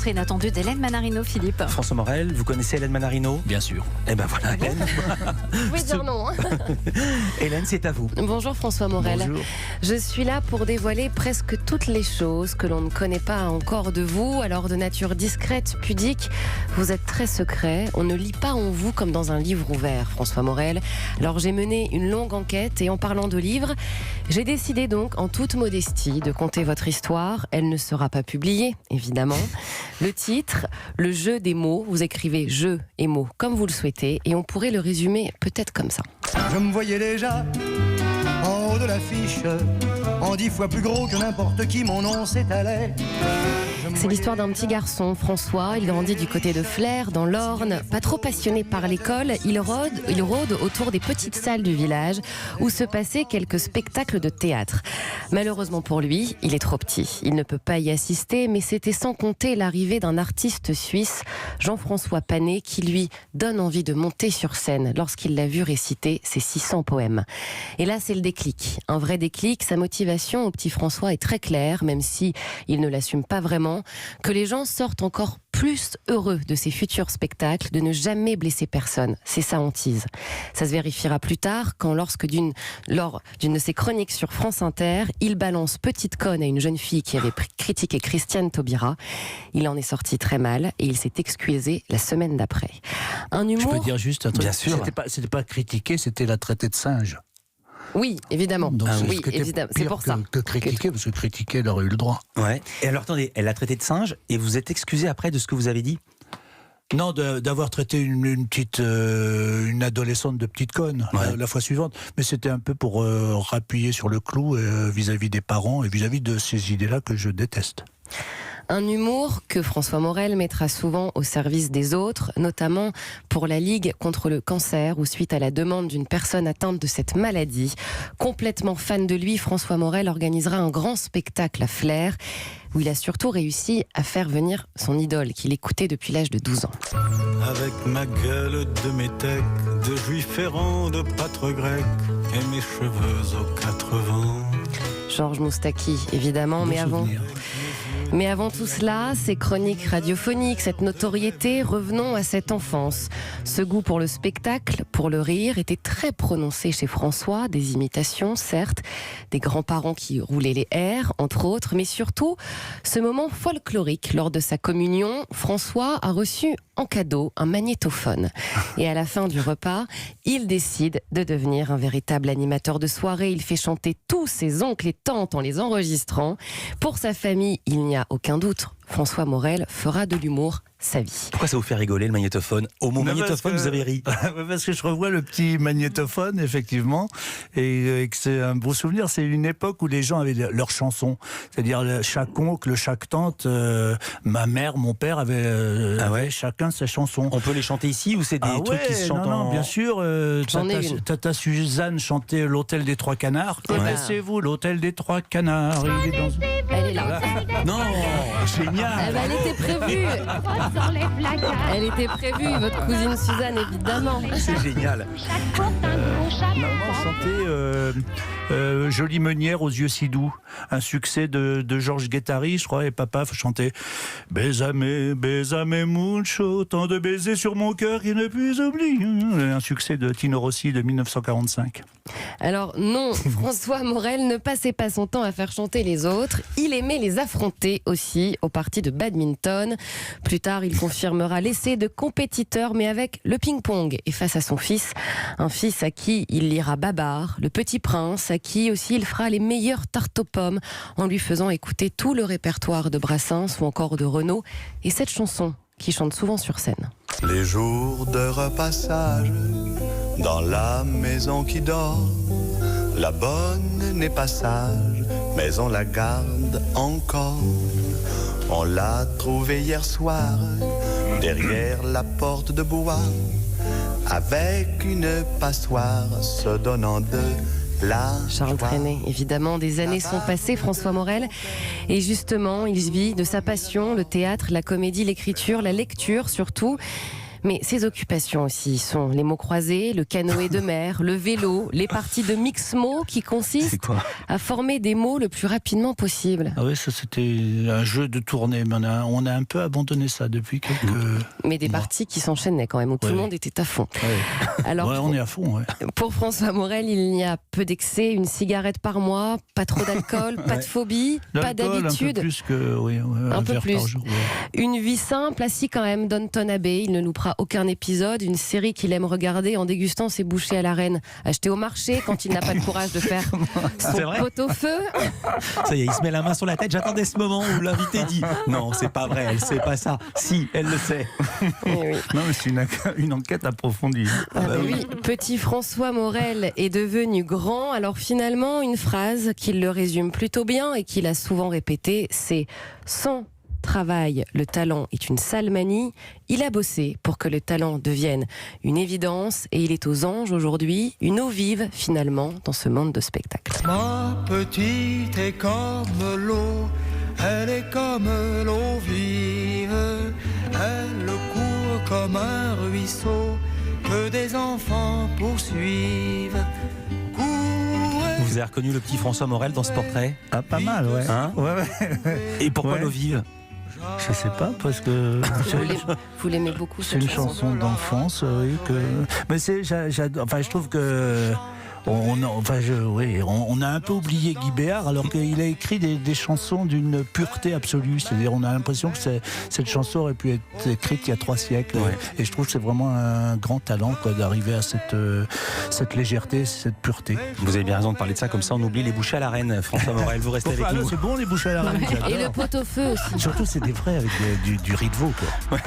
rentrée inattendue d'Hélène Manarino, Philippe. François Morel, vous connaissez Hélène Manarino ? Bien sûr. Eh ben voilà, Hélène. Vous pouvez dire non. Hélène, c'est à vous. Bonjour François Morel. Bonjour. Je suis là pour dévoiler presque toutes les choses que l'on ne connaît pas encore de vous. Alors de nature discrète, pudique, vous êtes très secret. On ne lit pas en vous comme dans un livre ouvert, François Morel. Alors j'ai mené une longue enquête et en parlant de livres, j'ai décidé donc en toute modestie de conter votre histoire. Elle ne sera pas publiée, évidemment. Le titre, le jeu des mots. Vous écrivez jeu et mots comme vous le souhaitez et on pourrait le résumer peut-être comme ça. Je me voyais déjà en haut de l'affiche, en 10 fois plus gros que n'importe qui, mon nom s'étalait. C'est l'histoire d'un petit garçon, François. Il grandit du côté de Flers, dans l'Orne. Pas trop passionné par l'école, il rôde autour des petites salles du village où se passaient quelques spectacles de théâtre. Malheureusement pour lui, il est trop petit. Il ne peut pas y assister, mais c'était sans compter l'arrivée d'un artiste suisse, Jean-François Panet, qui lui donne envie de monter sur scène lorsqu'il l'a vu réciter ses 600 poèmes. Et là, c'est le déclic. Un vrai déclic. Sa motivation au petit François est très claire, même si il ne l'assume pas vraiment. Que les gens sortent encore plus heureux de ces futurs spectacles, de ne jamais blesser personne. C'est sa hantise. Ça se vérifiera plus tard quand, lors d'une de ses chroniques sur France Inter, il balance petite conne à une jeune fille qui avait critiqué Christiane Taubira. Il en est sorti très mal et il s'est excusé la semaine d'après. Un humour... Je peux dire juste un truc. Bien sûr. C'était pas critiquer, c'était la traiter de singe. Oui, évidemment. Donc, oui, évidemment. C'est pour ça. Que critiquer, parce que critiquer, elle aurait eu le droit. Ouais. Et alors, attendez, elle l'a traité de singe et vous êtes excusé après de ce que vous avez dit ? Non, d'avoir traité une adolescente de petite conne la fois suivante. Mais c'était un peu pour rappuyer sur le clou vis-à-vis des parents et vis-à-vis de ces idées-là que je déteste. Un humour que François Morel mettra souvent au service des autres, notamment pour la Ligue contre le cancer ou suite à la demande d'une personne atteinte de cette maladie. Complètement fan de lui, François Morel organisera un grand spectacle à Flers où il a surtout réussi à faire venir son idole qu'il écoutait depuis l'âge de 12 ans. Avec ma gueule de métèque, de juif errant, de pâtre grec et mes cheveux aux 80. Georges Moustaki, évidemment, mais avant tout cela, ces chroniques radiophoniques, cette notoriété, revenons à cette enfance. Ce goût pour le spectacle, pour le rire, était très prononcé chez François. Des imitations, certes, des grands-parents qui roulaient les airs, entre autres, mais surtout, ce moment folklorique. Lors de sa communion, François a reçu en cadeau un magnétophone. Et à la fin du repas, il décide de devenir un véritable animateur de soirée. Il fait chanter tous ses oncles et tantes en les enregistrant. Pour sa famille, il n'y a aucun doute, François Morel fera de l'humour sa vie. Pourquoi ça vous fait rigoler le magnétophone ? Au mot magnétophone, vous avez ri. Parce que je revois le petit magnétophone, effectivement, et que c'est un beau souvenir. C'est une époque où les gens avaient leurs chansons. C'est-à-dire chaque oncle, chaque tante, ma mère, mon père avaient chacun sa chanson. On peut les chanter ici ou c'est des trucs qui se chantent Non, bien sûr. J'en ai une. Tata Suzanne chantait l'Hôtel des Trois Canards. Connaissez-vous l'Hôtel des Trois Canards ? Elle est là. Non, génial. Elle était prévue. Elle était prévue, votre cousine Suzanne, évidemment. C'est génial. Maman chantait Jolie meunière aux yeux si doux, un succès de Georges Guettari, je crois, et papa chantait Bésame, bésame mucho, tant de baisers sur mon cœur qui ne puis oublier. Un succès de Tino Rossi de 1945. Alors non, François Morel ne passait pas son temps à faire chanter les autres. Il aimait les affronter aussi au parti de badminton. Plus tard, il confirmera l'essai de compétiteur, mais avec le ping-pong. Et face à son fils, un fils à qui il lira Babar, le Petit Prince, à qui aussi il fera les meilleures tartes aux pommes, en lui faisant écouter tout le répertoire de Brassens ou encore de Renaud, et cette chanson qu'il chante souvent sur scène. Les jours de repassage dans la maison qui dort, la bonne n'est pas sage, mais on la garde encore. On l'a trouvée hier soir, derrière la porte de bois, avec une passoire se donnant de la Charles joie. Trenet, évidemment, des années sont passées, François Morel. Et justement, il vit de sa passion, le théâtre, la comédie, l'écriture, la lecture surtout. Mais ses occupations aussi sont les mots croisés, le canoë de mer, le vélo, les parties de mix-mots qui C'est consistent quoi? à former des mots le plus rapidement possible. Ah oui, ça c'était un jeu de tournée, mais on a un peu abandonné ça depuis quelques... Mais des Moi. parties qui s'enchaînaient quand même, où tout le Ouais. monde était à fond. Ouais. Alors, Ouais, on est à fond, ouais. pour François Morel, il n'y a peu d'excès, une cigarette par mois, pas trop d'alcool, pas de phobie, pas L'alcool, d'habitude. un peu plus que... Oui, Un peu verre plus. par jour, ouais. Une vie simple, assis quand même Downton Abbey. Il ne loupera aucun épisode. Une série qu'il aime regarder en dégustant ses bouchées à la reine. Acheté au marché quand il n'a pas le courage de faire C'est son vrai pot-au-feu. Ça y est, il se met la main sur la tête. J'attendais ce moment où l'invité dit non, c'est pas vrai, elle sait pas ça. Si, elle le sait. Eh oui. Non, mais c'est une enquête approfondie. Ah bah oui. Petit François Morel est devenu grand. Alors finalement, une phrase qui le résume plutôt bien et qu'il a souvent répétée, c'est « Sans travail, le talent est une sale manie. Il a bossé pour que le talent devienne une évidence et il est aux anges aujourd'hui, une eau vive finalement dans ce monde de spectacle. » Ma petite est comme l'eau, elle est comme l'eau vive, elle court comme un ruisseau que des enfants poursuivent. Courez, Vous avez reconnu le petit François Morel dans ce portrait? Ah, pas mal, ouais. Hein? Ouais. Et pourquoi Ouais. l'eau vive? Je sais pas, parce que... Vous l'aimez beaucoup C'est cette une chanson. chanson d'enfance, oui, que... Mais enfin, je trouve que... On a un peu oublié Guy Béard, alors qu'il a écrit des chansons d'une pureté absolue. C'est-à-dire, on a l'impression que cette chanson aurait pu être écrite il y a 3 siècles. Ouais. Et je trouve que c'est vraiment un grand talent, quoi, d'arriver à cette légèreté, cette pureté. Vous avez bien raison de parler de ça, comme ça on oublie les bouchées à la reine. François Morel, vous restez avec nous. C'est bon, les bouches à la reine. Et le j'adore. pot-au-feu aussi. Surtout, c'est des vrais avec du riz de veau, quoi.